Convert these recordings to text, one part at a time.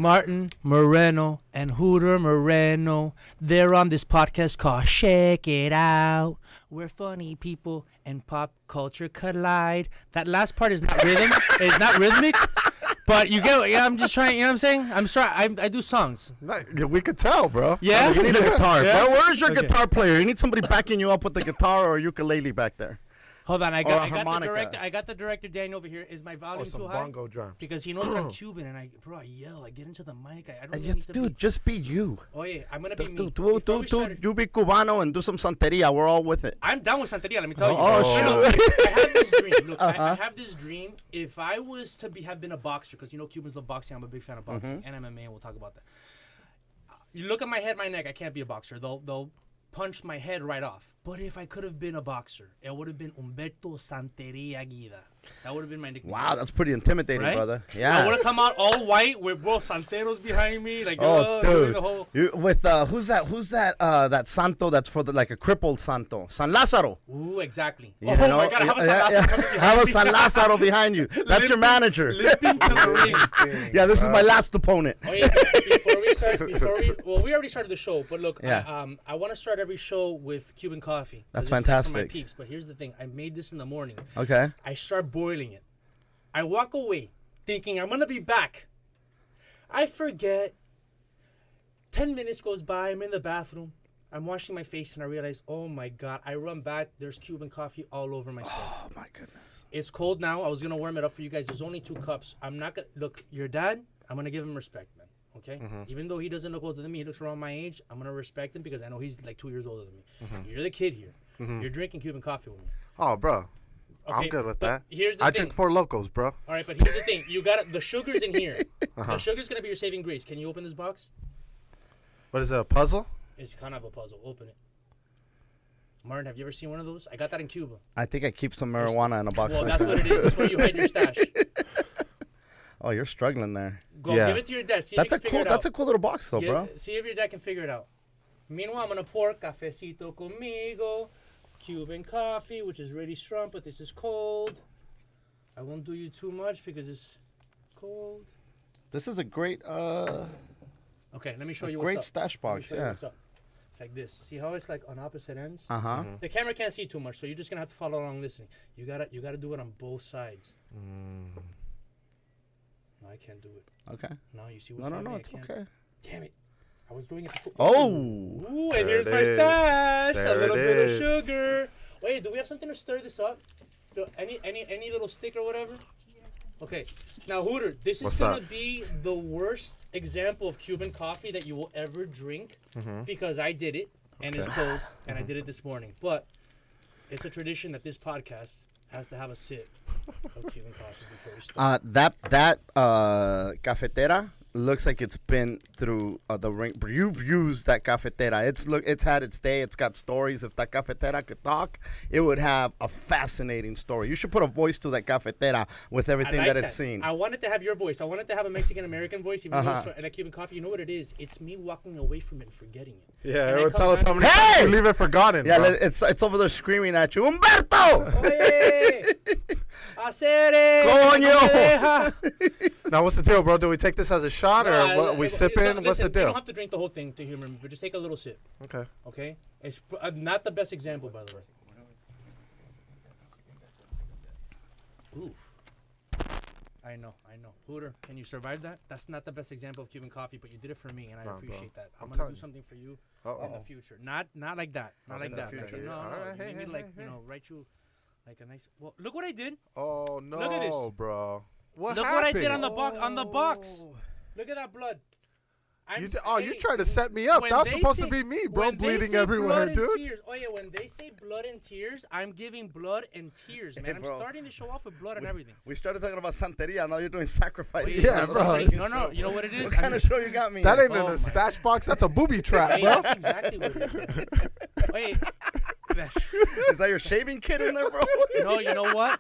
Martin Moreno and Hooter Moreno. They're on this podcast called Check It Out, where funny people and pop culture collide. That last part is not rhythm. It's not rhythmic. But you get, yeah, I'm just trying, you know what I'm saying? I'm sorry, I do songs. We could tell, bro. Yeah? You need a guitar. Yeah? Bro, where's your guitar player? You need somebody backing you up with the guitar or ukulele back there. Hold on, I got the director Danny over here. Is my volume too high? Bongo drums. Because he knows that I'm Cuban and I yell, I get into the mic. I don't really need to dude, just be you. Oh yeah, I'm gonna be me. You be Cubano and do some santeria. We're all with it. I'm down with santeria. Let me tell you. Oh, shoot! I have this dream. Look, I have this dream. If I was to have been a boxer, because you know Cubans love boxing. I'm a big fan of boxing and MMA, and we'll talk about that. You look at my head, my neck. I can't be a boxer. They'll punch my head right off. But if I could have been a boxer, it would have been Humberto Santeria Guida. That would have been my nickname. Wow, that's pretty intimidating, right? brother. Yeah. I would have come out all white with Santeros behind me, like dude. The whole... who's that? That santo that's for like a crippled santo, San Lázaro. Ooh, exactly. My God, have a San Lázaro coming behind have me. a San Lázaro behind you. That's your manager. Limping to the ring. Yeah, this is my last opponent. Oh, yeah, we already started the show, but look, I want to start every show with Cuban coffee. That's fantastic. For my fantastic. peeps, but here's the thing: I made this in the morning. Okay. I start boiling it. I walk away thinking I'm gonna be back. I forget. 10 minutes goes by. I'm in the bathroom. I'm washing my face, and I realize, oh my God! I run back. There's Cuban coffee all over my skin. Oh my goodness. It's cold now. I was gonna warm it up for you guys. There's only 2 cups. I'm not gonna look. Your dad. I'm gonna give him respect, man. Okay? Even though he doesn't look older than me, he looks around my age. I'm going to respect him because I know he's like 2 years older than me. You're the kid here. You're drinking Cuban coffee with me. Oh, bro. Okay, I'm good with that. Here's the I thing. drink 4 Locos, bro. All right, but here's the thing. You got the sugar's in here. The sugar's going to be your saving grace. Can you open this box? What is it, a puzzle? It's kind of a puzzle. Open it. Martin, have you ever seen one of those? I got that in Cuba. I think I keep some marijuana in a box. Well, like that's what it is. That's where you hide your stash. Oh, you're struggling there. Go give it to your dad. See if you can figure it out. That's a cool little box, though, bro. See if your dad can figure it out. Meanwhile, I'm gonna pour cafecito conmigo, Cuban coffee, which is really strong, but this is cold. I won't do you too much because it's cold. This is a great, okay, let me show you what's up. Great stash box, yeah. It's like this. See how it's like on opposite ends? The camera can't see too much, so you're just gonna have to follow along listening. You gotta do it on both sides. No, I can't do it. Okay. No, you see what No, it's okay. Damn it. I was doing it before. Oh! Ooh, and here's my stash. A little bit of sugar. Wait, do we have something to stir this up? Any little stick or whatever? Okay. Now, Hooter, this is going to be the worst example of Cuban coffee that you will ever drink because I did it, and it's cold, and I did it this morning. But it's a tradition that this podcast has to have a sip of Cuban coffee before we start. That cafetera looks like it's been through the ring. You've used that cafetera. It's had its day. It's got stories. If that cafetera could talk, it would have a fascinating story. You should put a voice to that cafetera with everything that it's seen. I wanted to have your voice. I wanted to have a Mexican-American voice, even though it's like Cuban coffee. You know what it is? It's me walking away from it and forgetting it. Yeah, it would tell us how many times you leave it forgotten. Yeah, bro. It's over there screaming at you, Humberto! Oye! Hacer Coño! Now, what's the deal, bro? Do we take this as a shot or what, we sip in? What's the deal? You don't have to drink the whole thing to humor me, but just take a little sip. Okay. Okay? It's not the best example, by the way. Oof. I know. Hooter, can you survive that? That's not the best example of Cuban coffee, but you did it for me, and I appreciate that. I'm going to do something for you in the future. Not like that. Not like that. No. Right. Maybe write you like a nice... Well, look what I did. Oh, no, look at this. Bro. Look what I did on the box. Look at that blood. You tried to set me up. That was supposed to be me, bro, bleeding everywhere, dude. Oh, yeah, when they say blood and tears, I'm giving blood and tears, man. I'm starting to show off with blood and everything. We started talking about santeria. Now you're doing sacrifices. Yeah, bro. No. You know what it is? What kind of show you got me? That ain't in a stash box. That's a booby trap, bro. That's exactly what it is. Wait. Is that your shaving kit in there, bro? No, you know what?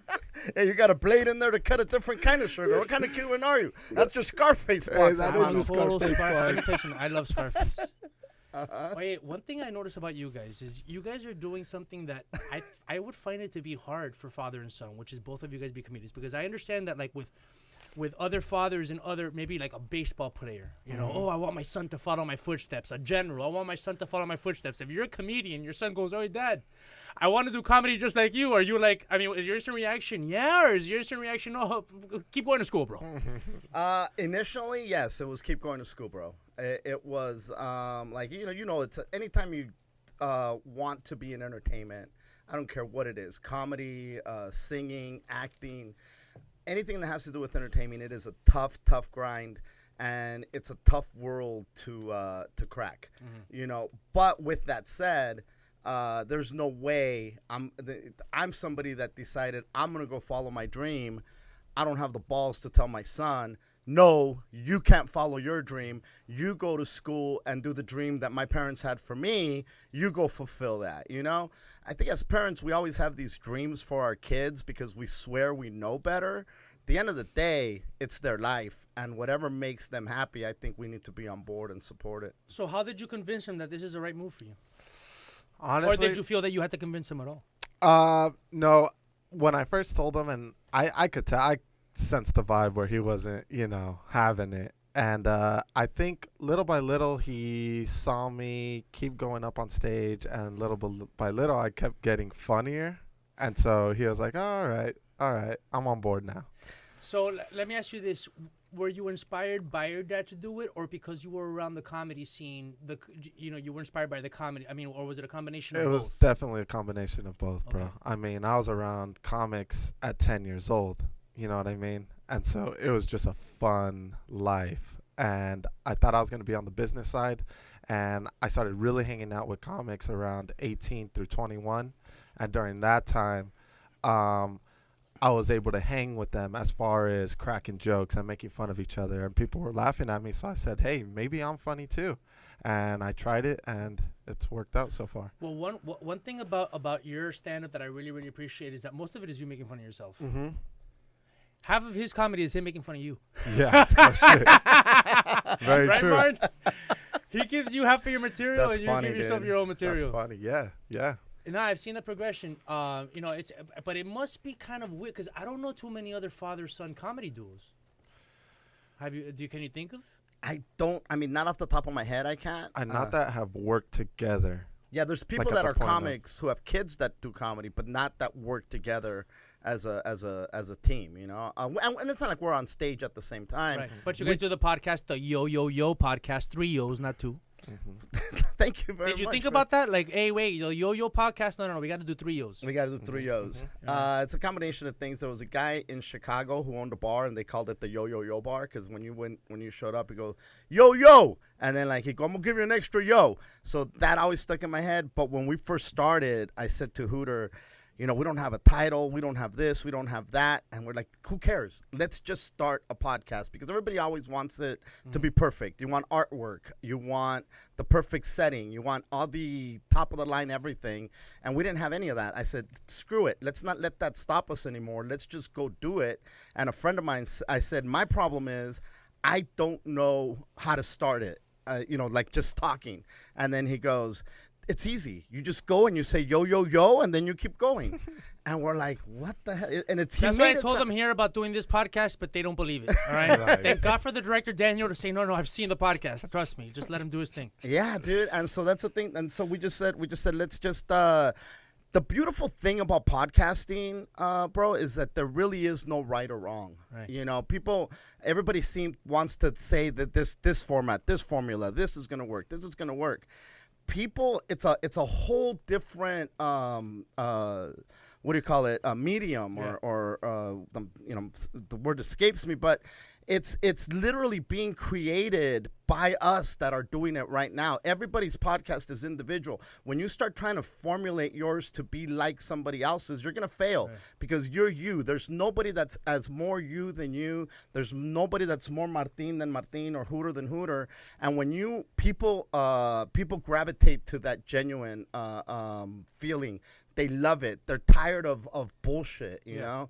Hey, you got a blade in there to cut a different kind of sugar. What kind of Cuban are you? That's your Scarface box. That is your Scarface box. I love Scarface. Wait, one thing I notice about you guys is you guys are doing something that I would find it to be hard for father and son, which is both of you guys be comedians, because I understand that like with with other fathers and other, maybe like a baseball player, you know, oh, I want my son to follow my footsteps. A general, I want my son to follow my footsteps. If you're a comedian, your son goes, oh, Dad, I want to do comedy just like you. Are you like, I mean, is your instant reaction, yeah, or is your instant reaction, no, keep going to school, bro? Initially, yes, it was keep going to school, bro. It was like, it's anytime you want to be in entertainment, I don't care what it is, comedy, singing, acting, anything that has to do with entertainment, it is a tough grind, and it's a tough world to crack, But with that said, there's no way I'm somebody that decided I'm gonna go follow my dream. I don't have the balls to tell my son, no, you can't follow your dream. You go to school and do the dream that my parents had for me. You go fulfill that, I think as parents, we always have these dreams for our kids because we swear we know better. At the end of the day, it's their life, and whatever makes them happy, I think we need to be on board and support it. So how did you convince him that this is the right move for you? Honestly, or did you feel that you had to convince him at all? No. When I first told him, and I could tell, I sensed the vibe where he wasn't, having it. And I think little by little, he saw me keep going up on stage, and little by little, I kept getting funnier. And so he was like, all right, I'm on board now. So let me ask you this. Were you inspired by your dad to do it, or because you were around the comedy scene, you were inspired by the comedy? I mean, or was it a combination of both? It was definitely a combination of both, bro. Okay. I mean, I was around comics at 10 years old. You know what I mean? And so it was just a fun life. And I thought I was going to be on the business side. And I started really hanging out with comics around 18 through 21. And during that time, I was able to hang with them as far as cracking jokes and making fun of each other. And people were laughing at me. So I said, hey, maybe I'm funny too. And I tried it, and it's worked out so far. Well, one thing about your stand-up that I really, really appreciate is that most of it is you making fun of yourself. Mm-hmm. Half of his comedy is him making fun of you. Yeah. Oh, shit. Very right, true. Martin? He gives you half of your material, That's and you funny, give yourself dude. your own material. That's funny. Yeah. No, I've seen the progression. But it must be kind of weird because I don't know too many other father-son comedy duos. Can you think of? Not off the top of my head, I can't. And not that have worked together. Yeah, there's people Like that at are the point of- comics who have kids that do comedy, but not that work together as a team, and it's not like we're on stage at the same time. Right. But you guys do the podcast, the Yo podcast, 3 Yo's, not 2. Thank you very much. Did you think about that? Like, hey, wait, the Yo podcast? No, we got to do 3 Yo's. We got to do 3 Yo's. It's a combination of things. There was a guy in Chicago who owned a bar, and they called it the Yo bar because when you showed up, he go yo, and then like he go, I'm gonna give you an extra yo. So that always stuck in my head. But when we first started, I said to Hooter, we don't have a title, we don't have this, we don't have that, and we're like, who cares? Let's just start a podcast because everybody always wants it to be perfect. You want artwork, you want the perfect setting, you want all the top of the line everything, and we didn't have any of that. I said, screw it, let's not let that stop us anymore. Let's just go do it. And a friend of mine, I said, my problem is I don't know how to start it. Like just talking. And then he goes, it's easy. You just go and you say yo, and then you keep going. And we're like, what the hell? And it's That's why I told them here about doing this podcast, but they don't believe it. All right. Right. Thank God for the director Daniel to say, no, I've seen the podcast. Trust me. Just let him do his thing. Yeah, dude. And so that's the thing. And so we just said, let's just. The beautiful thing about podcasting, bro, is that there really is no right or wrong. Right. Everybody wants to say that this format, this formula, this is gonna work. This is gonna work. People, it's a whole different what do you call it, a medium, or the word escapes me, but it's literally being created by us that are doing it right now. Everybody's podcast is individual. When you start trying to formulate yours to be like somebody else's, you're gonna fail because you're you. There's nobody that's as more you than you. There's nobody that's more Martin than Martin or Hooter than Hooter. And when people gravitate to that genuine feeling. They love it. They're tired of bullshit, you know?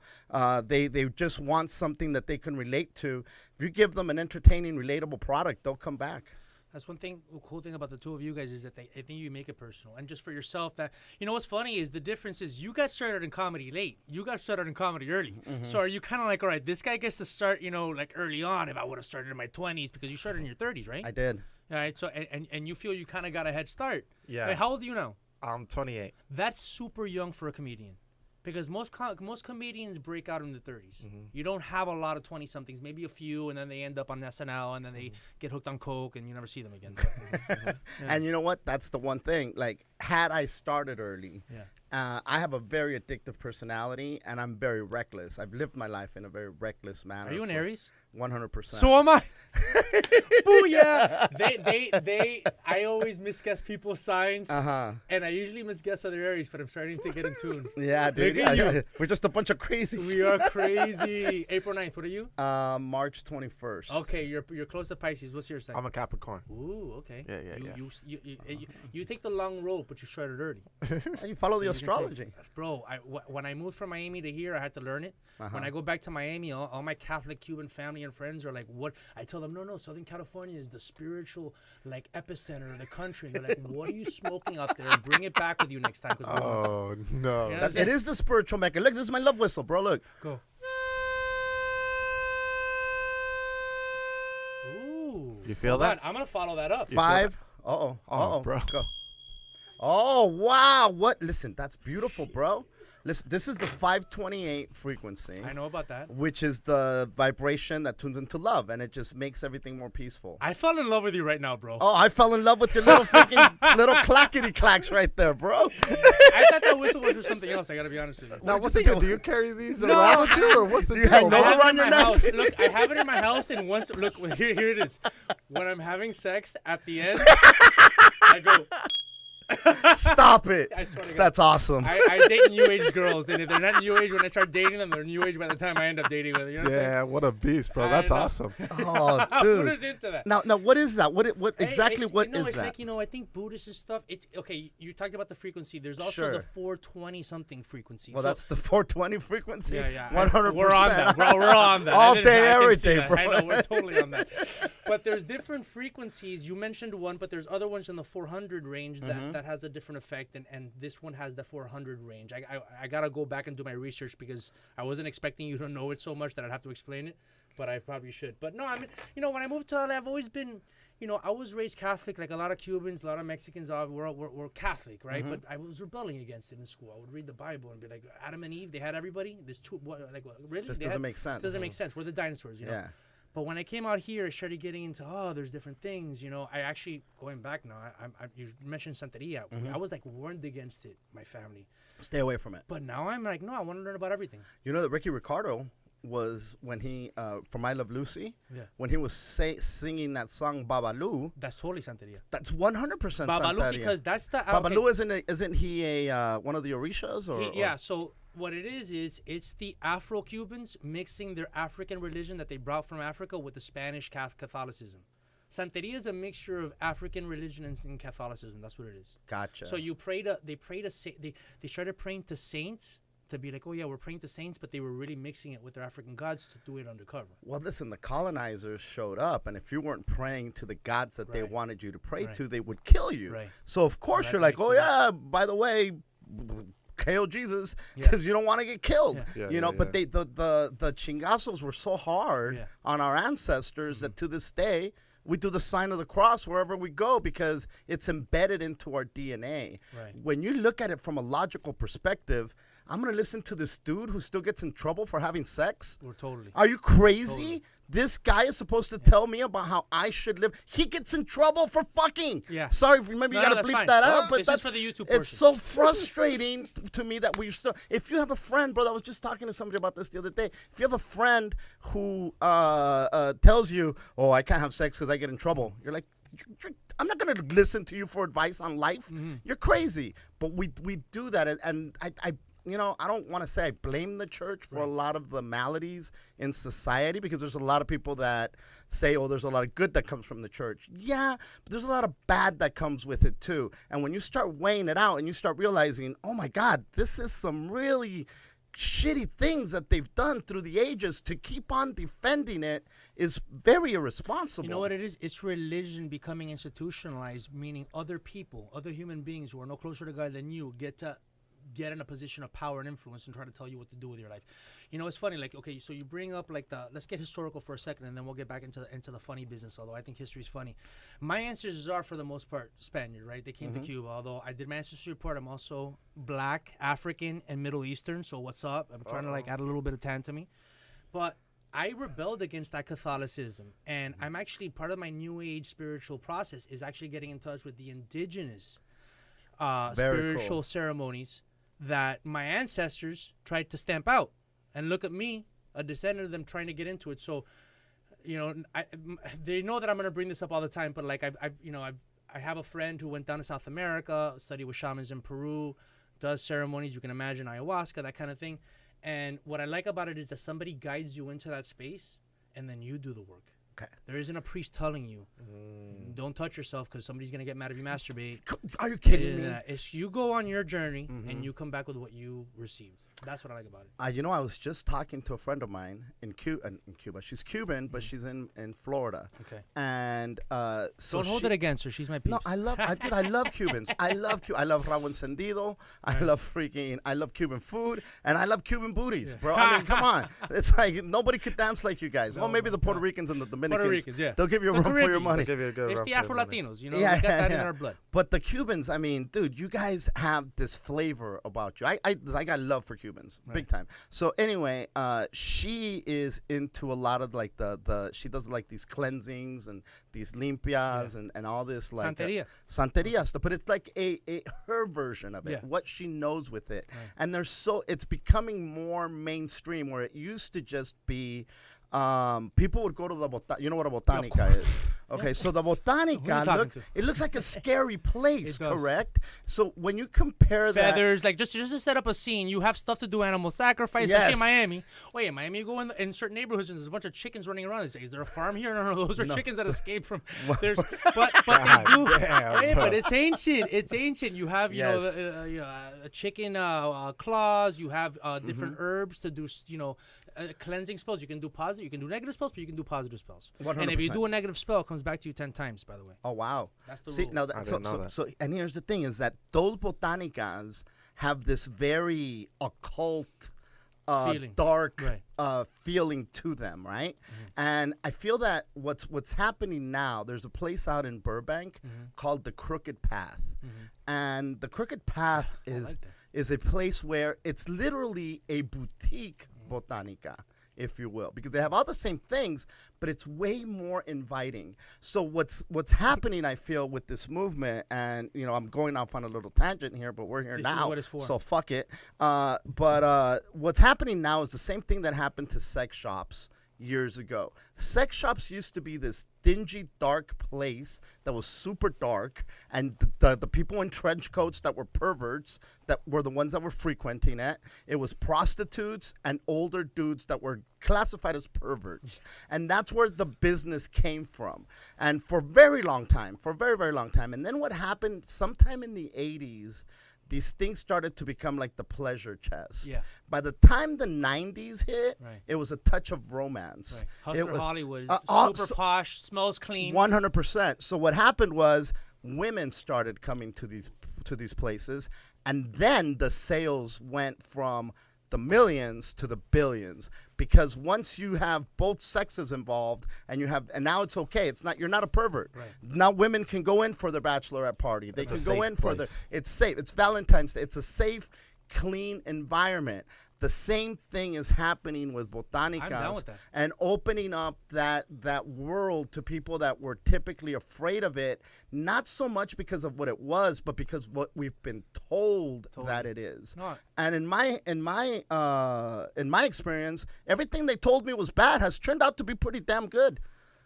They just want something that they can relate to. If you give them an entertaining, relatable product, they'll come back. That's one thing. The cool thing about the two of you guys is that I think you make it personal, and just for yourself. That what's funny is the difference is you got started in comedy late. You got started in comedy early. So are you kind of like, all right, this guy gets to start, like early on. If I would have started in my 20s, because you started in your 30s, right? I did. All right. So and you feel you kind of got a head start. Yeah. Like, how old are you now? I'm 28. That's super young for a comedian. Because most comedians break out in the 30s. You don't have a lot of 20-somethings, maybe a few, and then they end up on SNL, and then they get hooked on coke, and you never see them again. Yeah. And you know what? That's the one thing. Like, had I started early, I have a very addictive personality, and I'm very reckless. I've lived my life in a very reckless manner. Are you an Aries? 100%. So am I. Booyah! I always misguess people's signs, and I usually misguess other Aries, but I'm starting to get in tune. Yeah, dude. We're just a bunch of crazy. We are crazy. April 9th. What are you? March 21st. Okay, you're close to Pisces. What's your sign? I'm a Capricorn. Ooh, okay. Yeah. You take the long road, but you started early. And you follow the astrology. Bro, when I moved from Miami to here, I had to learn it. When I go back to Miami, all my Catholic Cuban family and friends are like, what? I tell them, no, Southern California is the spiritual, like, epicenter of the country. And they're like, what are you smoking out there? Bring it back with you next time. Oh, no. You know It is the spiritual mecca. Look, this is my love whistle, bro. Look. Go. Ooh. You feel that? I'm going to follow that up. 5. Uh-oh. Oh, bro. Go. Oh, wow. What? Listen, that's beautiful, bro. Listen, this is the 528 frequency. I know about that. Which is the vibration that tunes into love, and it just makes everything more peaceful. I fell in love with you right now, bro. Oh, I fell in love with your little freaking little clackety clacks right there, bro. I thought that whistle was for something else. I got to be honest with you. Now, what's the deal? Do you carry these around with you, or what's the deal? hang I those have around it in your my neck? house. Look, I have it in my house, and once, look, here it is. When I'm having sex, at the end, I go. Stop it. I swear to God. That's awesome. I date new age girls, and if they're not new age when I start dating them, they're new age by the time I end up dating with them. You know what I'm saying? Yeah, what a beast, bro. That's awesome. Oh, dude. Buddha's into that. Now, what is that? What exactly? It's, What is it's that? like, I think Buddhist and stuff. It's okay. You talked about the frequency. There's also Sure. the 420 something frequency. Well, So- that's the 420 frequency. Yeah. 100%. We're on that. We're on that. All I day, can every see day, that. bro. I know, we're totally on that. But there's different frequencies. You mentioned one, but there's other ones in the 400 range that has a different effect, and this one has the 400 range. I gotta go back and do my research because I wasn't expecting you to know it so much that I'd have to explain it, but I probably should. But no, I mean, when I moved to LA, I've always been, I was raised Catholic, like a lot of Cubans, a lot of Mexicans we're Catholic, right? But I was rebelling against it in school. I would read the Bible and be like, Adam and Eve, they had everybody. Really? This doesn't make sense. Doesn't make sense. We're the dinosaurs, Yeah. But when I came out here, I started getting into, there's different things, I actually, going back now, you mentioned Santeria. I was like warned against it, my family. Stay away from it. But now I'm like, no, I want to learn about everything. You know that Ricky Ricardo was, when he, from I Love Lucy, Yeah. when he was singing that song Babalu, That's totally Santeria. that's 100% Babalu, Santeria. because that's the... Babalu, isn't he one of the Orishas? Yeah, so what it is it's the Afro-Cubans mixing their African religion that they brought from Africa with the Spanish Catholicism. Santeria is a mixture of African religion and Catholicism. That's what it is. Gotcha. So they started praying to saints to be like, oh yeah, we're praying to saints, but they were really mixing it with their African gods to do it undercover. Well, listen, the colonizers showed up, and if you weren't praying to the gods that they Right. wanted you to pray Right. to, they would kill you. Right. So of course That you're like, makes oh sense. yeah, by the way, hail Jesus, Yeah. because you don't want to get killed. Yeah. You know, Yeah, but the chingazos were so hard Yeah. on our ancestors that to this day we do the sign of the cross wherever we go because it's embedded into our DNA. Right. When you look at it from a logical perspective, I'm going to listen to this dude who still gets in trouble for having sex? We're totally. Are you crazy? Totally. This guy is supposed to tell me about how I should live. He gets in trouble for fucking. Yeah. Sorry, maybe you got to that's bleep fine. that out, but It's that's just for the YouTube It's portion. so frustrating to me that we still. If you have a friend, brother, I was just talking to somebody about this the other day. If you have a friend who tells you, "Oh, I can't have sex because I get in trouble," you're like, I'm not going to listen to you for advice on life. You're crazy. But we do that, and I I don't want to say I blame the church for a lot of the maladies in society because there's a lot of people that say, oh, there's a lot of good that comes from the church. Yeah, but there's a lot of bad that comes with it too. And when you start weighing it out and you start realizing, oh my God, this is some really shitty things that they've done through the ages, to keep on defending it is very irresponsible. You know what it is? It's religion becoming institutionalized, meaning other people, other human beings who are no closer to God than you get in a position of power and influence and try to tell you what to do with your life. You know, it's funny, like, okay, so you bring up like let's get historical for a second, and then we'll get back into the funny business, although I think history is funny. My ancestors are, for the most part, Spaniard, right? They came to Cuba, although I did my ancestry report. I'm also Black, African, and Middle Eastern, so what's up? I'm trying to, like, add a little bit of tan to me. But I rebelled against that Catholicism, and I'm actually, part of my New Age spiritual process is actually getting in touch with the indigenous spiritual ceremonies that my ancestors tried to stamp out. And look at me, a descendant of them, trying to get into it. So, you know, they know that I'm going to bring this up all the time, but like I have a friend who went down to South America, studied with shamans in Peru, does ceremonies, you can imagine ayahuasca, that kind of thing. And what I like about it is that somebody guides you into that space, and then you do the work. Okay. There isn't a priest telling you, don't touch yourself because somebody's going to get mad if you masturbate. Are you kidding me? It's you go on your journey, and you come back with what you received. That's what I like about it. You know, I was just talking to a friend of mine in Cuba. She's Cuban, but she's in Florida. Okay. And so don't hold it against her. She's my piece. No, I love Cubans. I love rabo encendido. I love Cuban food, and I love Cuban booties, bro. I mean, come on. It's like nobody could dance like you guys. Well, maybe the Puerto Ricans and the Dominicans. They'll give you a run for your money. It's the Afro-Latinos, you know. We got that in our blood. But the Cubans, I mean, dude, you guys have this flavor about you. I got love for Cubans, big time. So anyway, she is into a lot of like she does like these cleansings and these limpias and all this like Santeria stuff. But it's like her version of it, what she knows with it. And it's becoming more mainstream, where it used to just be people would go to the you know what a botanica is? Okay, so the botanica, it looks like a scary place, correct? So when you compare feathers, like just to set up a scene, you have stuff to do, animal sacrifice. Yes. Especially in Miami. Wait, in Miami, you go in certain neighborhoods and there's a bunch of chickens running around. Is there a farm here? No, those are chickens that escaped from. There's, but they do. Hey, but it's ancient. It's ancient. You have a chicken claws. You have different herbs to do cleansing spells. You can do positive, you can do negative spells, but you can do positive spells. 100%. And if you do a negative spell, it comes back to you 10 times, by the way. Oh, wow. That's the rule. Now and here's the thing, is that those botanicas have this very occult, dark feeling to them, right? And I feel that what's happening now, there's a place out in Burbank called the Crooked Path. And the Crooked Path is a place where it's literally a boutique botanica, if you will, because they have all the same things, but it's way more inviting. So what's happening, I feel, with this movement, and I'm going off on a little tangent here, but we're here now, is what it's for. So fuck it. But what's happening now is the same thing that happened to sex shops years ago. Sex shops used to be this dingy, dark place that was super dark, and the people in trench coats that were perverts that were the ones that were frequenting it. It was prostitutes and older dudes that were classified as perverts, and that's where the business came from. And for a very long time, and then what happened sometime in the 80s, these things started to become like the pleasure chest. Yeah. By the time the 90s hit, it was a touch of romance. Right. Hustler Hollywood, super posh, smells clean. 100%. So what happened was women started coming to these places, and then the sales went from the millions to the billions, because once you have both sexes involved and now it's okay. You're not a pervert. Right. Now women can go in for their bachelorette party. They can go in for it's safe. It's Valentine's Day. It's a safe, clean environment. The same thing is happening with botanicas and opening up that world to people that were typically afraid of it, not so much because of what it was, but because what we've been told that it is. No. And in my experience, everything they told me was bad has turned out to be pretty damn good.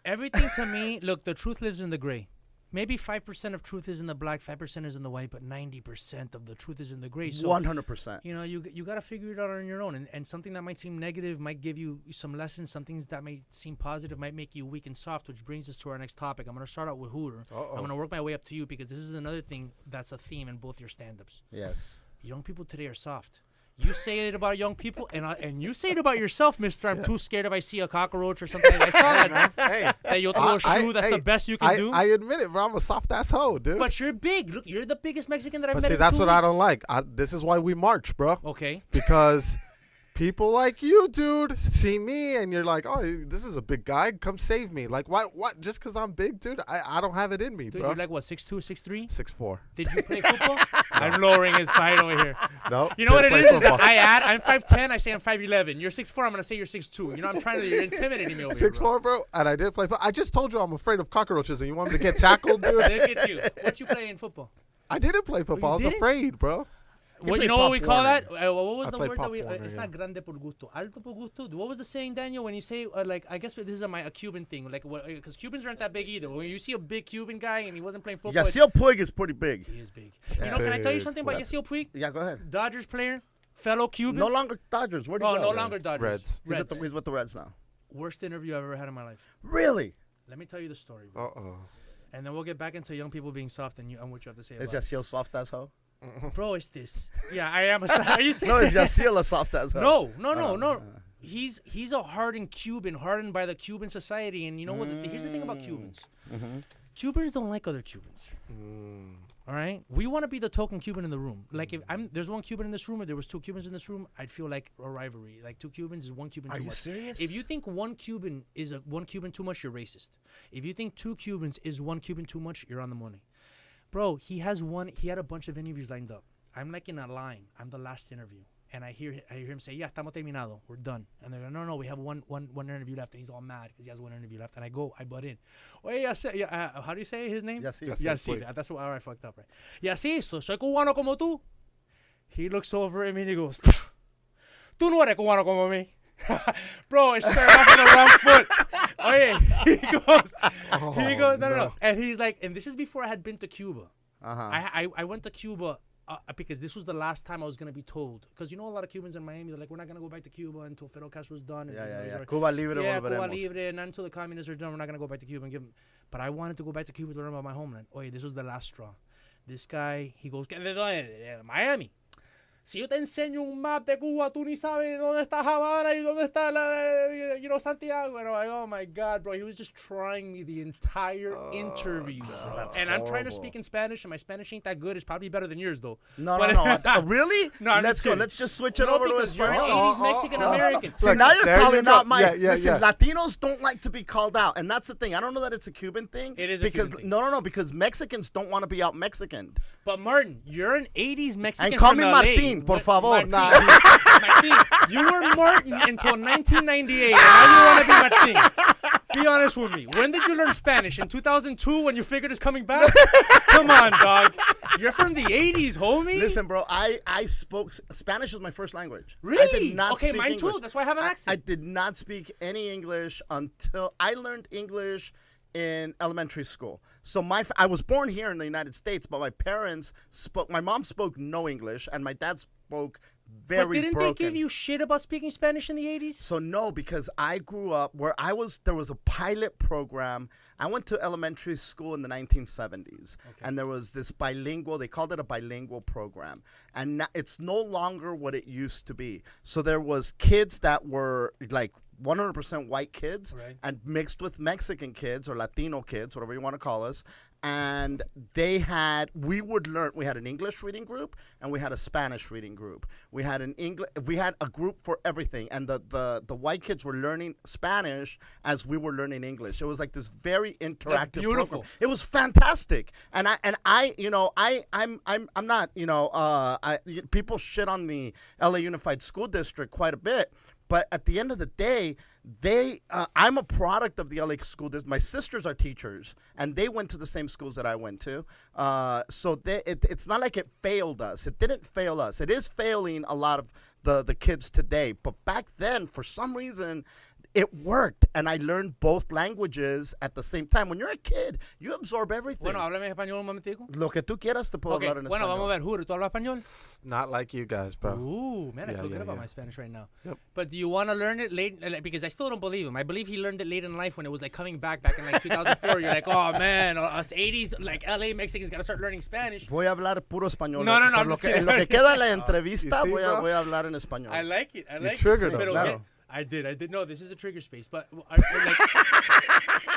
Everything to me, look, the truth lives in the gray. Maybe 5% of truth is in the black, 5% is in the white, but 90% of the truth is in the gray. So 100%. You got to figure it out on your own. And something that might seem negative might give you some lessons. Some things that might seem positive might make you weak and soft, which brings us to our next topic. I'm going to start out with Hooter. I'm going to work my way up to you, because this is another thing that's a theme in both your stand-ups. Yes. Young people today are soft. You say it about young people, and you say it about yourself, Mister. I'm too scared if I see a cockroach or something. I saw that, man. Hey, That you throw a shoe. That's the best you can do. I admit it, bro. I'm a soft ass hoe, dude. But you're big. Look, you're the biggest Mexican that I've But met. see, in that's 2 what I weeks. don't like. This is why we march, bro. Okay. Because people like you, dude, see me and you're like, oh, this is a big guy. Come save me. Like, what? Just because I'm big, dude? I don't have it in me, Dude, bro. you're like what, 6'2", 6'3"? 6'4". Did you play football? I'm lowering his height over here. No. You know what it didn't is? play Is that football. I add. I'm 5'10". I say I'm 5'11". You're 6'4". I'm gonna say you're 6'2". You know, I'm trying to. You're intimidating me over here. 6'4", bro. And I did play football. I just told you I'm afraid of cockroaches, and you want me to get tackled, dude? Look at you. What you play in football? I didn't play football. I was didn't? afraid, bro. What, you played know what we Pop call Warner. that? What was I the played word that Pop we? Warner, It's yeah. not grande por gusto, alto por gusto. What was the saying, Daniel? When you say like, I guess this is a Cuban thing, like, because Cubans aren't that big either. When you see a big Cuban guy and he wasn't playing football, Yasiel Puig is pretty big. he is big. You know, can I tell you Big something about flat. Yasiel Puig? Yeah, go ahead. Dodgers player, fellow Cuban. No longer Dodgers. Where do you Oh, go? no longer Dodgers. Reds. He's with the Reds now. Worst interview I've ever had in my life. Really? Let me tell you the story, bro. Uh-oh. And then we'll get back into young people being soft and what you have to say Is about Yasiel soft as hoe? it. Bro, it's this. Yeah, I am. Are you saying? No, is Yasiel a soft as hoe? No. He's a hardened Cuban, hardened by the Cuban society. And you know what? Here's the thing about Cubans. Cubans don't like other Cubans. All right? We want to be the token Cuban in the room. Like, if there's one Cuban in this room, or there was 2 Cubans in this room, I'd feel like a rivalry. Like, 2 Cubans is 1 Cuban too Are you much. serious? If you think 1 Cuban is 1 Cuban too much, you're racist. If you think 2 Cubans is 1 Cuban too much, you're on the money. Bro, he had a bunch of interviews lined up. I'm like in a line. I'm the last interview. And I hear him say, yeah, estamos terminado. We're done. And they're like, no, we have one interview left. And he's all mad because he has 1 interview left. And I butt in. Oye, how do you say his name? Yasiel. Yasiel. That's where I fucked up, right? Yasiel, soy cubano como tú. He looks over at me and he goes, tú no eres cubano como mí. Bro, it started off on the wrong foot. Oye, he goes, no. And he's like, and this is before I had been to Cuba. I went to Cuba because this was the last time I was going to be told. Because you know a lot of Cubans in Miami, they're like, we're not going to go back to Cuba until Fidel Castro's done. Yeah. Cuba libre, Yeah, volveremos. Cuba libre, not until the communists are done. We're not going to go back to Cuba and give them. But I wanted to go back to Cuba to learn about my homeland. Oye, this was the last straw. This guy, he goes, ¿de dónde? Miami. Si yo te enseño un map de Cuba, tú ni sabes dónde está Havana y dónde está Santiago. And I'm like, oh my God, bro. He was just trying me the entire interview. And I'm trying to speak in Spanish, and my Spanish ain't that good. It's probably better than yours, though. No. Really? No, I'm Let's just go. kidding. Let's just switch it over to because you're an Spanish. 80s Mexican American. See, now you're there calling you out go. my. Yeah, listen, yeah. Latinos don't like to be called out, and that's the thing. I don't know that it's a Cuban thing. It is a because Cuban thing. no, because Mexicans don't want to be out Mexican. But Martin, you're an 80s Mexican And call from me LA. Martin, por favor. Martin, you were Martin until 1998. And now you want to be Martin. Be honest with me. When did you learn Spanish? In 2002 when you figured it's coming back? Come on, dog. You're from the 80s, homie. Listen, bro, I spoke Spanish was my first language. Really? I did not Okay, speak mine English. too. That's why I have an I accent. did not speak any English until I learned English in elementary school. So I was born here in the United States, but my parents spoke. My mom spoke no English, and my dad spoke very But didn't broken. they give you shit about speaking Spanish in the 80s? So no, because I grew up where there was a pilot program. I went to elementary school in the 1970s, and there was this bilingual, they called it a bilingual program. And it's no longer what it used to be. So there was kids that were like 100% white kids and mixed with Mexican kids or Latino kids, whatever you want to call us. And we had an English reading group and we had a Spanish reading group. We had a group for everything. And the white kids were learning Spanish as we were learning English. It was like this very interactive beautiful. program. It was fantastic. And I'm not, people shit on the LA Unified School District quite a bit. But at the end of the day, I'm a product of the LA school district. My sisters are teachers, and they went to the same schools that I went to. So it's not like it failed us. It didn't fail us. It is failing a lot of the kids today. But back then, for some reason, it worked, and I learned both languages at the same time. When you're a kid, you absorb everything. Bueno, háblame español un momentico. Lo que tú quieras te puedo Okay, hablar en bueno, español. vamos a ver. Hooter, ¿tú hablas español? Not like you guys, bro. Ooh, man, I Yeah, feel good yeah, about yeah. my Spanish right now. Yep. But do you want to learn it late? Because I still don't believe him. I believe he learned it late in life when it was like coming back in like 2004. You're like, oh man, us 80s, like LA Mexicans got to start learning Spanish. Voy a hablar puro español. No, Por I'm lo just que, kidding. en lo que queda de la entrevista, You see, bro? voy a hablar en español. I like it. I like it. triggered him, Pero claro. I did. No, this is a trigger space. But like,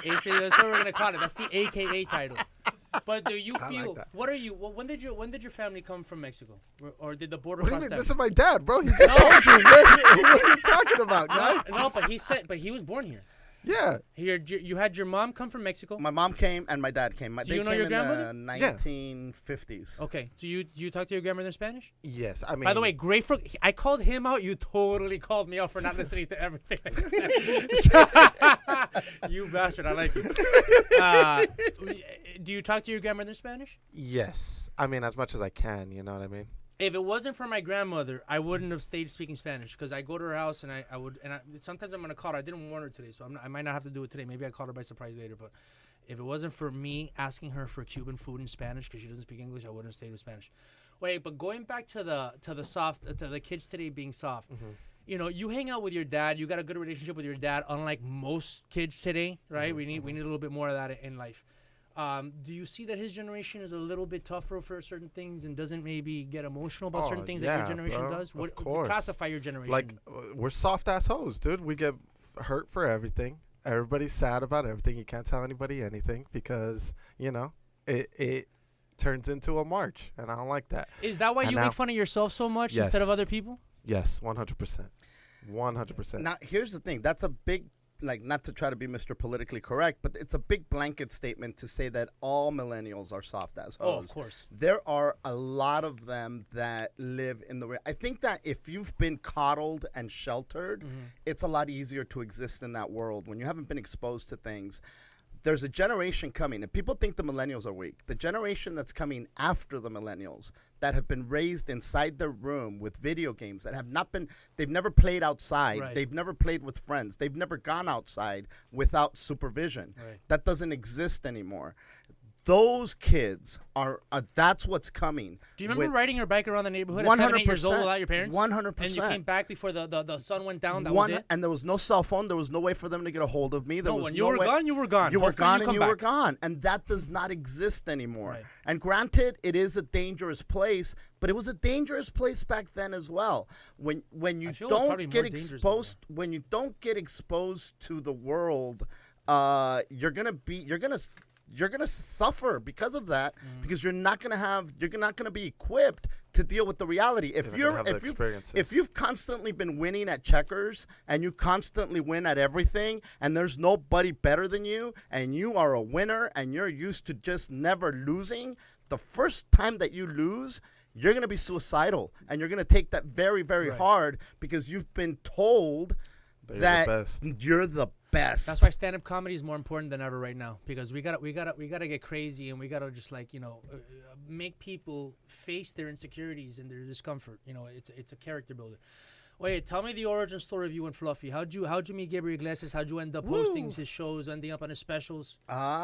that's what we're gonna call it. That's the AKA title. But do you feel? that. What are you? When did your family come from Mexico, or did the border What do you cross mean? that? This is my dad, bro. He just told you. What are you talking about, guy? No, but he was born here. Yeah. You had your mom come from Mexico. My mom came and my dad came. Do They you know came your in grandmother? the 1950s. Okay. Do you talk to your grandmother in Spanish? Yes. I mean. By the way, I called him out. You totally called me out for not listening to everything. You bastard. I like you. Do you talk to your grandmother in Spanish? Yes. I mean, as much as I can. You know what I mean? If it wasn't for my grandmother, I wouldn't have stayed speaking Spanish because I go to her house and I would sometimes I'm gonna call her. I didn't warn her today, so I might not have to do it today. Maybe I call her by surprise later. But if it wasn't for me asking her for Cuban food in Spanish because she doesn't speak English, I wouldn't have stayed with Spanish. Wait, but going back to the kids today being soft. You know, you hang out with your dad. You got a good relationship with your dad, unlike most kids today, right? We need a little bit more of that in life. Do you see that his generation is a little bit tougher for certain things and doesn't maybe get emotional about certain things that your generation does? Of course. Classify your generation. Like, we're soft ass hoes, dude. We get hurt for everything. Everybody's sad about everything. You can't tell anybody anything because, you know, it turns into a march, and I don't like that. Is that why you make fun of yourself so much instead of other people? Yes, 100%. 100%. Now, here's the thing. That's a big, like, not to try to be Mr. Politically Correct, but it's a big blanket statement to say that all millennials are soft as hoes. Oh, of course. There are a lot of them that live in the... I think that if you've been coddled and sheltered, it's a lot easier to exist in that world. When you haven't been exposed to things, there's a generation coming, and people think the millennials are weak. The generation that's coming after the millennials that have been raised inside their room with video games that have not been, they've never played outside. Right. They've never played with friends. They've never gone outside without supervision. Right. That doesn't exist anymore. Those kids that's what's coming. Do you remember riding your bike around the neighborhood at 7, 8 years old without your parents? 100%. And you came back before the sun went down, that was it? And there was no cell phone. There was no way for them to get a hold of me. There was when no you were way. gone, you were gone. You were Hopefully gone and come you were back. gone. And that does not exist anymore. Right. And granted, it is a dangerous place, but it was a dangerous place back then as well. When you I feel it's probably don't get more dangerous exposed, when you don't get exposed to the world, you're gonna suffer because of that, because you're not gonna be equipped to deal with the reality. If you've constantly been winning at checkers and you constantly win at everything and there's nobody better than you and you are a winner and you're used to just never losing, the first time that you lose, you're gonna be suicidal and you're gonna take that very, very hard because you've been told that you're the best. That's why stand-up comedy is more important than ever right now, because we gotta get crazy and we gotta just make people face their insecurities and their discomfort. You know, it's a character builder. Wait, tell me the origin story of you and Fluffy. How'd you meet Gabriel Iglesias? How'd you end up hosting his shows, ending up on his specials?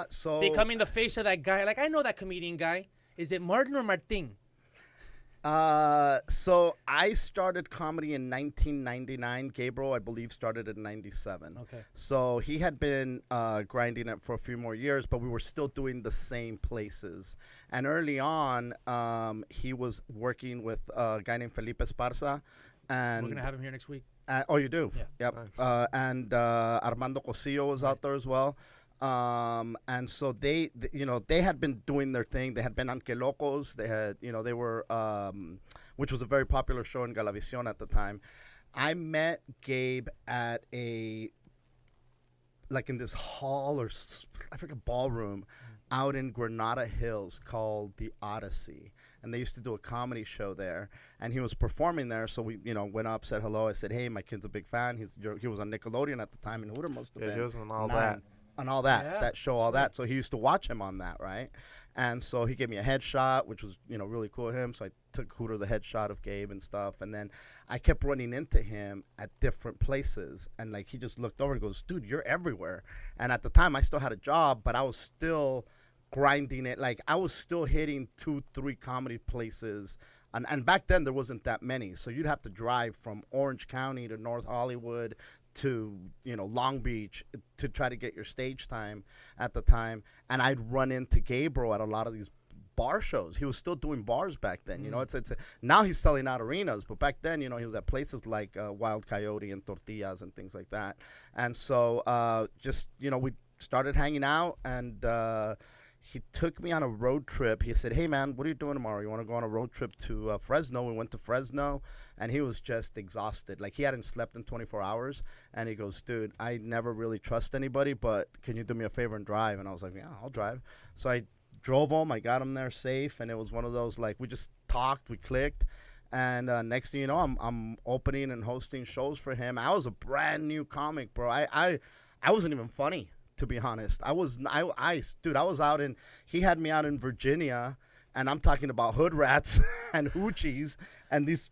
So becoming the face of that guy. Like, I know that comedian guy. Is it Martin or Martin? So I started comedy in 1999. Gabriel, I believe, started in 97. Okay. So he had been grinding it for a few more years, but we were still doing the same places. And early on, he was working with a guy named Felipe Esparza. And we're going to have him here next week. Oh, you do? Yeah. Yep. Nice. And Armando Cosillo was out there as well. And so they had been doing their thing. They had been on Que Locos. They had, they were, which was a very popular show in Galavisión at the time. I met Gabe at in this hall or I forget, ballroom out in Granada Hills called the Odyssey. And they used to do a comedy show there, and he was performing there. So we, went up, said hello. I said, hey, my kid's a big fan. He was on Nickelodeon at the time, and Hooter must have been he was on all 9. that. and all that, Yeah, that show, all that. So he used to watch him on that, right? And so he gave me a headshot, which was, really cool of him. So I took Hooter the headshot of Gabe and stuff. And then I kept running into him at different places. And, like, he just looked over and goes, dude, you're everywhere. And at the time, I still had a job, but I was still grinding it. Like, I was still hitting 2-3 comedy places. And back then, there wasn't that many. So you'd have to drive from Orange County to North Hollywood to, Long Beach to try to get your stage time at the time. And I'd run into Gabriel at a lot of these bar shows. He was still doing bars back then. It's now he's selling out arenas, but back then, he was at places like Wild Coyote and Tortillas and things like that. And so we started hanging out, and he took me on a road trip. He said, hey, man, what are you doing tomorrow? You want to go on a road trip to Fresno? We went to Fresno, and he was just exhausted. Like, he hadn't slept in 24 hours. And he goes, dude, I never really trust anybody, but can you do me a favor and drive? And I was like, yeah, I'll drive. So I drove home. I got him there safe, and it was one of those, like, we just talked. We clicked. And next thing you know, I'm opening and hosting shows for him. I was a brand new comic, bro. I wasn't even funny, to be honest. I was out he had me out in Virginia, and I'm talking about hood rats and hoochies, and these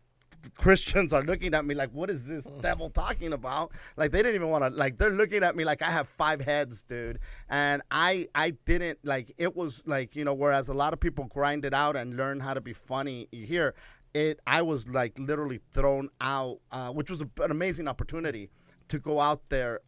Christians are looking at me like, what is this devil talking about? Like, they didn't even want to, like, they're looking at me like I have 5 heads, dude. And I didn't, like, it was like, whereas a lot of people grind it out and learn how to be funny here, I was like literally thrown out, which was an amazing opportunity to go out there.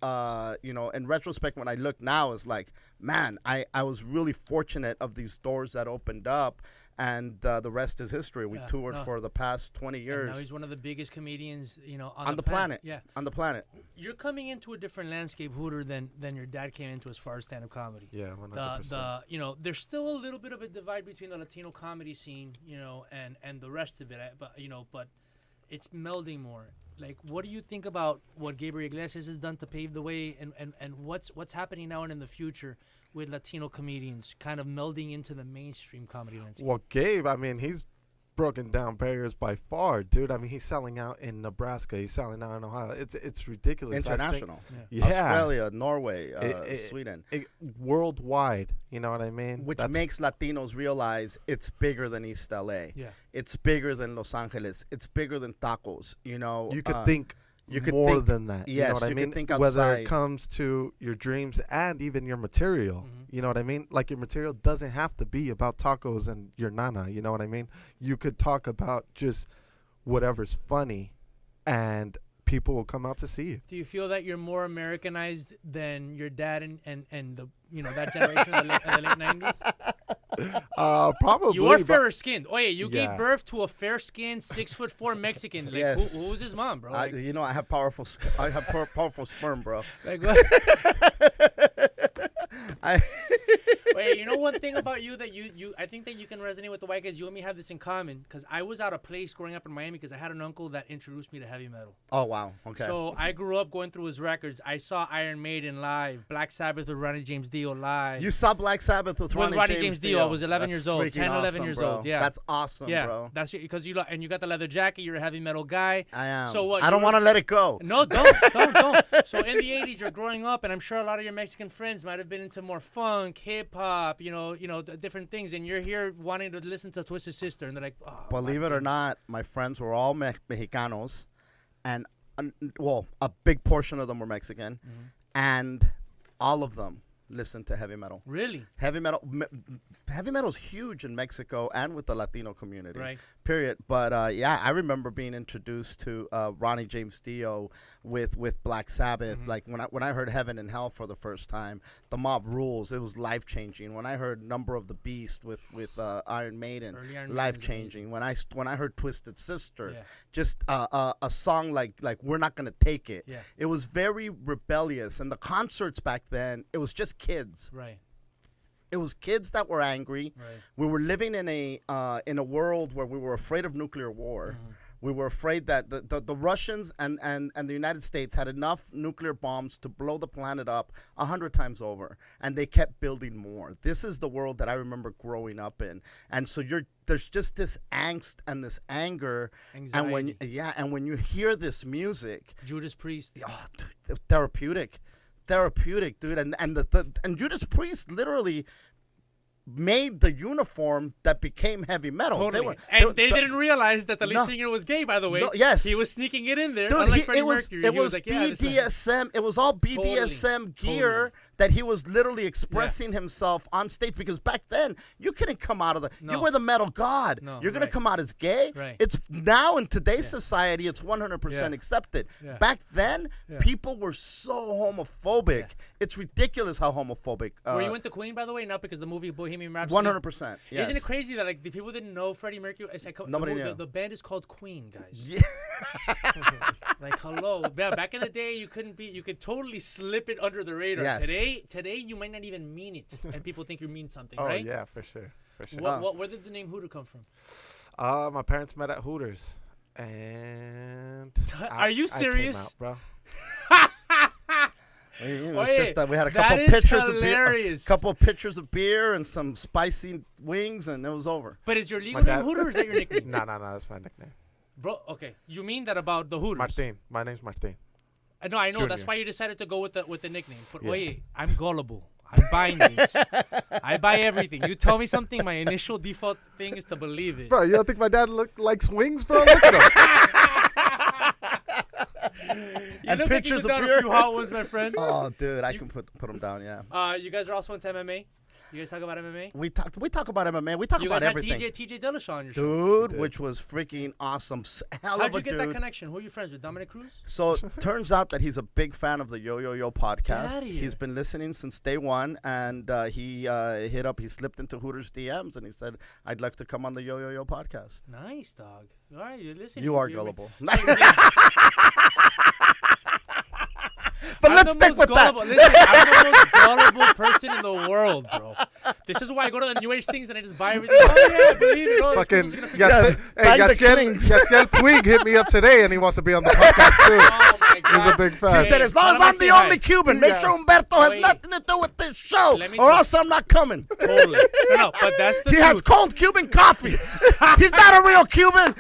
In retrospect, when I look now, it's like, man, I was really fortunate of these doors that opened up, and the rest is history. We toured for the past 20 years. And now he's one of the biggest comedians, on the planet. Yeah, on the planet. You're coming into a different landscape, Hooter, than your dad came into as far as stand-up comedy. Yeah, 100%. There's still a little bit of a divide between the Latino comedy scene, and the rest of it. But it's melding more. Like, what do you think about what Gabriel Iglesias has done to pave the way, and what's happening now and in the future with Latino comedians kind of melding into the mainstream comedy landscape? Well, Gabe, I mean, he's broken down barriers by far, dude. I mean, he's selling out in Nebraska. He's selling out in Ohio. It's ridiculous. International. Yeah. Australia, Norway, Sweden. Worldwide, you know what I mean? Which makes Latinos realize it's bigger than East LA. Yeah. It's bigger than Los Angeles. It's bigger than tacos, You could think more than that. Yes, you know what I mean? Could think outside. Whether it comes to your dreams and even your material. Mm-hmm. You know what I mean? Like, your material doesn't have to be about tacos and your nana. You know what I mean? You could talk about just whatever's funny, and people will come out to see you. Do you feel that you're more Americanized than your dad and the that generation of the late 90s? Probably. You are fairer skinned. Oh yeah, you Yeah. gave birth to a fair skinned 6'4" Mexican. Like, Yes. who was his mom, bro? Like, I have powerful powerful sperm, bro. like what? Wait, one thing about you that you I think that you can resonate with the white guys. You and me have this in common, because I was out of place growing up in Miami because I had an uncle that introduced me to heavy metal. Oh wow, okay. So I grew up going through his records. I saw Iron Maiden live, Black Sabbath with Ronnie James Dio live. You saw Black Sabbath with Ronnie James Dio. I was 11 years old, 10, 11 years bro. old. Yeah, that's awesome, yeah, bro. that's because you got the leather jacket. You're a heavy metal guy. I am. So what? I don't want to let it go. No, don't. So in the 80s, you're growing up, and I'm sure a lot of your Mexican friends might have been into more funk, hip hop, different things, and you're here wanting to listen to Twisted Sister, and they're like, oh, believe it or not, my friends were all Mexicanos, and a big portion of them were Mexican, and all of them listened to heavy metal. Really? Heavy metal's huge in Mexico and with the Latino community. Right. Period. But I remember being introduced to Ronnie James Dio with Black Sabbath. Like when I heard Heaven and Hell for the first time, The Mob Rules, it was life changing. When I heard Number of the Beast with Iron Maiden, life changing. When I heard Twisted Sister, just a song like We're Not Gonna Take It. Yeah. It was very rebellious, and the concerts back then, it was just kids. Right. It was kids that were angry. Right. We were living in a world where we were afraid of nuclear war. We were afraid that the Russians and the United States had enough nuclear bombs to blow the planet up 100 times over, and they kept building more. This is the world that I remember growing up in, and so there's just this angst and this anger, anxiety. and when you hear this music, Judas Priest, therapeutic. therapeutic, dude. And and Judas Priest literally made the uniform that became heavy metal. Totally. They didn't realize that the lead singer was gay, by the way. No, yes. He was sneaking it in there. Dude, Unlike Freddie Mercury. It he was like, BDSM. It was all BDSM gear that he was literally expressing himself on stage, because back then you couldn't come out of you were the metal god. No, you're gonna come out as gay. Right. It's now in today's society, it's 100% accepted. Yeah. Back then, people were so homophobic. Yeah. It's ridiculous how homophobic. Were you into Queen, by the way? Not because the movie Bohemian Rhapsody. 100%. Yes. Isn't it crazy that like the people didn't know Freddie Mercury? It's like Nobody knew. The band is called Queen, guys. Yeah. Like hello, yeah. Back in the day, you could totally slip it under the radar. Yes. Today you might not even mean it, and people think you mean something, Oh right? yeah, for sure. Where did the name Hooter come from? My parents met at Hooters, and Are you serious? I came out, bro. It was just that we had a that couple is pictures hilarious. of beer, couple pictures of beer and some spicy wings, and it was over. But is your legal My name dad- Hooter, or is that your nickname? No, that's my nickname. Bro, okay. You mean that about the Hooters? Martin. My name's Martin. No, I know. That's Junior. why you decided to go with the nickname. But Yeah. wait, I'm gullible. I'm buying this. I buy everything. You tell me something, my initial default thing is to believe it. Bro, you don't think my dad likes wings, bro? Look at him. You And look like you pictures put of down beer. a few hot ones, my friend. Oh, dude, I can put them down. Yeah. You guys are also into MMA? You guys talk about MMA? We talk about MMA. We talk You about guys everything. had TJ Dillashaw on your show. Dude, did. which was freaking awesome. Hell How'd of a you get dude. that connection? Who are you friends with? Dominic Cruz? So turns out that he's a big fan of the Yo podcast. outta here. He's been listening since day one, and he slipped into Hooters DMs, and he said, "I'd like to come on the Yo podcast." Nice, dog. All right, you listen. You are you're- gullible. So, yeah. But I'm let's the stick most with that. gullible. Listen, I'm the most gullible person in the world, bro. This is why I go to the New Age things and I just buy everything. Oh yeah, I believe it. Oh, this Fucking people's gonna figure it out. bang the killings. Yaciel Puig hit me up today, and he wants to be on the podcast too. Oh my God. He's a big fan. He said, "As long Tell as him I I'm say the hi. only Cuban, make Yeah. sure Humberto has Wait. nothing to do with this show, Let me or tell- else I'm not coming." Totally. No, but that's the He truth. has cold Cuban coffee. He's not a real Cuban.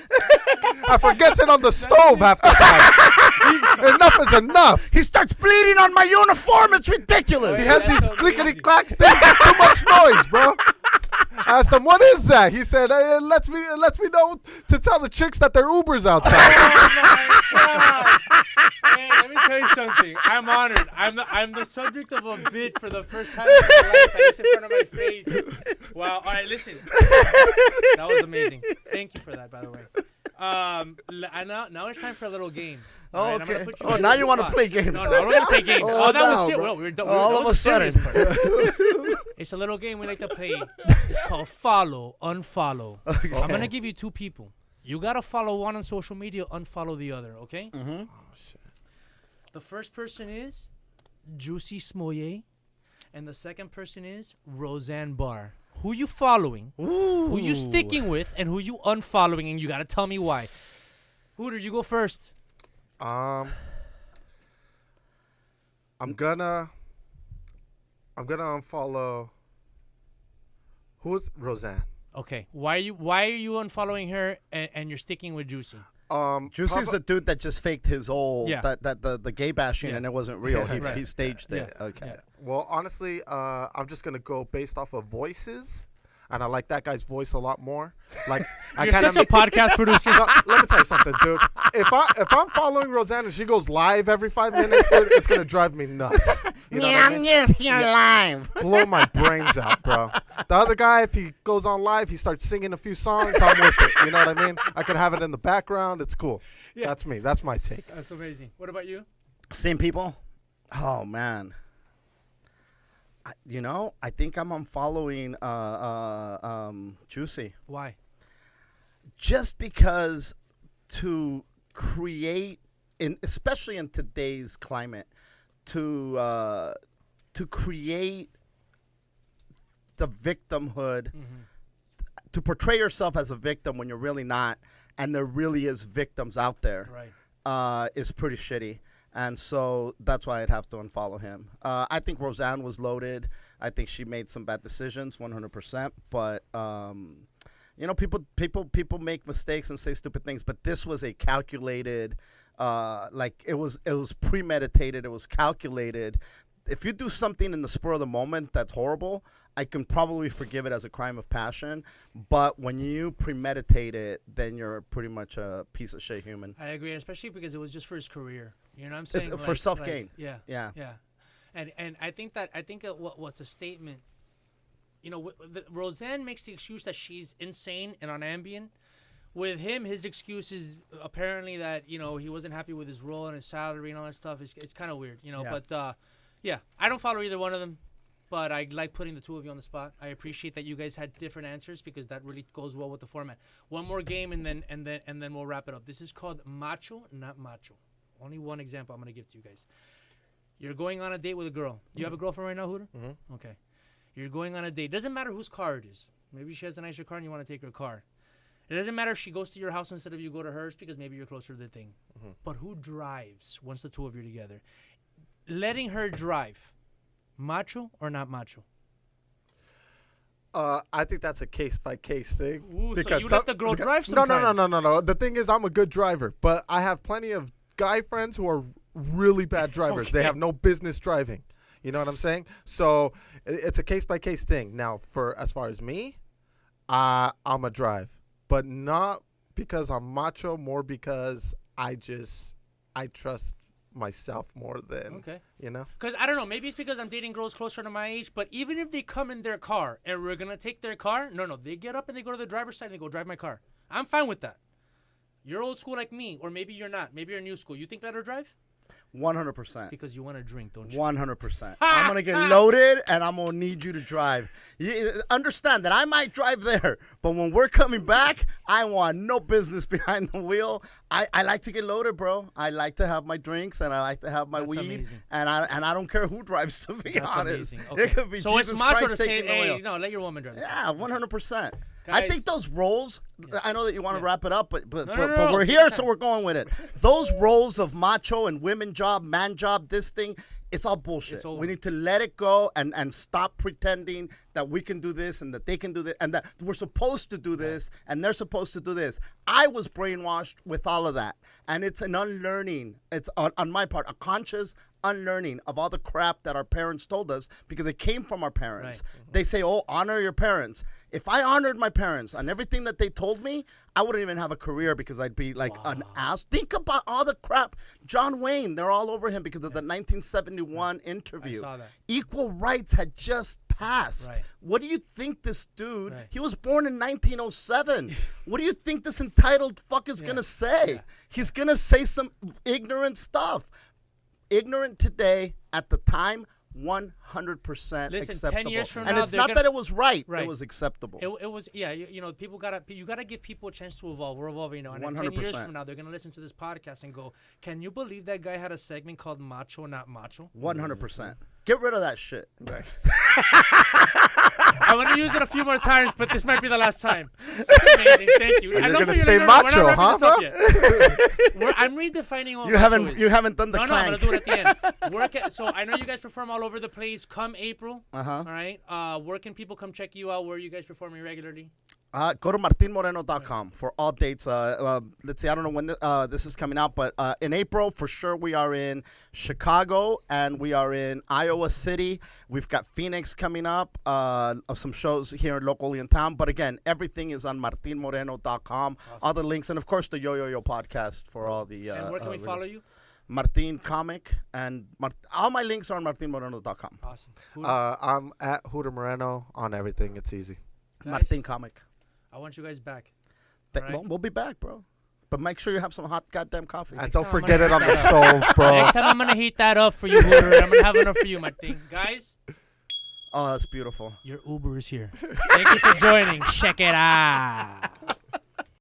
I forgets it on the stove half the time. Enough is enough. He starts bleeding on my uniform. It's ridiculous. He has That's these amazing. clickety clacks things. That's too much noise, bro. I asked him, "What is that?" He said, "Lets me know to tell the chicks that they're Ubers outside." Oh my God. Hey, let me tell you something. I'm honored. I'm the subject of a bit for the first time in my life. I just in front of my face. Wow. All right, listen. That was amazing. Thank you for that, by the way. Now it's time for a little game. Oh, All right, I'm gonna okay. put you Oh, guys now on you the want to spot. play games. No, we're gonna play games. Oh, That was no, serious. bro. Well, All that of a was the serious sudden. part. It's a little game we like to play. It's called follow, unfollow. I'm gonna give you two people. You gotta follow one on social media, unfollow the other. Okay? Mm-hmm. Oh shit. The first person is Juicy Smollett, and the second person is Roseanne Barr. Who you following? Ooh. Who you sticking with, and who you unfollowing? And you gotta tell me why. Hooter, you go first. I'm gonna unfollow. Who's Roseanne? Okay. Why are you unfollowing her and you're sticking with Juicy? Juicy's the dude that just faked his old Yeah. the gay bashing, Yeah. and it wasn't real. Yeah, he, right. he staged it. Yeah. Okay. Yeah. Well, honestly, I'm just gonna go based off of voices, and I like that guy's voice a lot more. Like I You're kind such a podcast producer. No, let me tell you something, dude. If I'm following Roseanne and she goes live every 5 minutes, dude, it's gonna drive me nuts. You know what I mean? just here live. Blow my brains out, bro. The other guy, if he goes on live, he starts singing a few songs. I'm with it. You know what I mean? I could have it in the background. It's cool. Yeah. That's me. That's my take. That's amazing. What about you? Same people? Oh man. I think I'm unfollowing Juicy. Why? Just because to create especially in today's climate, to create the victimhood, to portray yourself as a victim when you're really not, and there really is victims out there, Right. is pretty shitty. And so that's why I'd have to unfollow him. I think Roseanne was loaded. I think she made some bad decisions, 100%. But people make mistakes and say stupid things. But this was a calculated, it was premeditated. It was calculated. if you do something in the spur of the moment that's horrible, I can probably forgive it as a crime of passion. But when you premeditate it, then you're pretty much a piece of shit human. I agree, especially because it was just for his career. You know what I'm saying? It's for self-gain. Yeah. And I think what's a statement. You know, Roseanne makes the excuse that she's insane and on Ambien. With him, his excuse is apparently that, you know, he wasn't happy with his role and his salary and all that stuff. It's kind of weird, you know. Yeah. But, I don't follow either one of them. But I like putting the two of you on the spot. I appreciate that you guys had different answers because that really goes well with the format. One more game and then we'll wrap it up. This is called Macho, Not Macho. Only one example I'm going to give to you guys. You're going on a date with a girl. You have a girlfriend right now, Hooter? Mm-hmm. Okay. You're going on a date. Doesn't matter whose car it is. Maybe she has a nicer car and you want to take her car. It doesn't matter if she goes to your house instead of you go to hers because maybe you're closer to the thing. Mm-hmm. But who drives once the two of you are together? Letting her drive, macho or not macho? I think that's a case-by-case thing. Ooh, so you let the girl drive sometimes? No. The thing is, I'm a good driver, but I have plenty of guy friends who are really bad drivers. Okay. They have no business driving. You know what I'm saying? So it's a case-by-case thing. Now, as far as me, I'm a drive. But not because I'm macho, more because I trust myself more than, you know? Because, I don't know, maybe it's because I'm dating girls closer to my age, but even if they come in their car and we're going to take their car, no, they get up and they go to the driver's side and they go drive my car. I'm fine with that. You're old school like me, or maybe you're not. Maybe you're new school. You think let her drive? 100%. Because you want to drink, don't you? 100%. I'm going to get loaded, and I'm going to need you to drive. You understand that I might drive there, but when we're coming back, I want no business behind the wheel. I like to get loaded, bro. I like to have my drinks, and I like to have my That's weed. Amazing. And I don't care who drives, to be That's honest. amazing. Okay. It could be so Jesus it's macho Christ to say, taking the hey, wheel. no, let your woman drive. Yeah, 100%. Guys, I think those roles, I know that you want to wrap it up, but No. we're here, so we're going with it. Those roles of macho and women job, man job, this thing, it's all bullshit. It's over. We need to let it go and stop pretending that we can do this and that they can do this and that we're supposed to do this and they're supposed to do this. I was brainwashed with all of that. And it's an unlearning. It's on my part, a conscious unlearning of all the crap that our parents told us because it came from our parents. Right. They say, oh, honor your parents. If I honored my parents and everything that they told me, I wouldn't even have a career because I'd be like an ass. Think about all the crap. John Wayne, they're all over him because of the 1971 interview. I saw that. Equal rights had just passed. Right. What do you think this dude, Right. he was born in 1907. What do you think this entitled fuck is going to say? Yeah. He's going to say some ignorant stuff. Ignorant today, at the time, 100% Listen, acceptable. 10 years from and now, it's they're not gonna- that it was right. Right. It was acceptable. It was, you know, you gotta give people a chance to evolve. We're evolving, you know. And in 10 years 100%. from now, they're gonna listen to this podcast and go, "Can you believe that guy had a segment called Macho, Not Macho?" 100%. Get rid of that shit. I want to use it a few more times, but this might be the last time. That's amazing. Thank you. And I you're love gonna how stay like, "No, macho, we're not wrapping this huh, up yet." I'm redefining what You macho haven't is. you haven't done the No, I'm clank. gonna do it at the end. So I know you guys perform all over the place. Come April, Uh-huh. all right. Where can people come check you out? Where are you guys performing regularly? Go to martinmoreno.com for all dates. Let's see, I don't know when this is coming out, but in April, for sure, we are in Chicago and we are in Iowa City. We've got Phoenix coming up, of some shows here locally in town. But again, everything is on martinmoreno.com. Awesome. All the links, and of course, the Yo podcast for all the. And where can we follow you? Martin Comic, and all my links are on martinmoreno.com. Awesome. I'm at Hooter Moreno on everything. It's easy. Guys, Martin Comic. I want you guys back. Well, we'll be back, bro. But make sure you have some hot goddamn coffee. And Next don't time I'm forget it gonna on the stove, bro. Next time I'm gonna heat that up for you, Hooter. I'm gonna have enough for you, Martin. Guys, Oh, that's beautiful. your Uber is here. Thank you for joining. Check it out.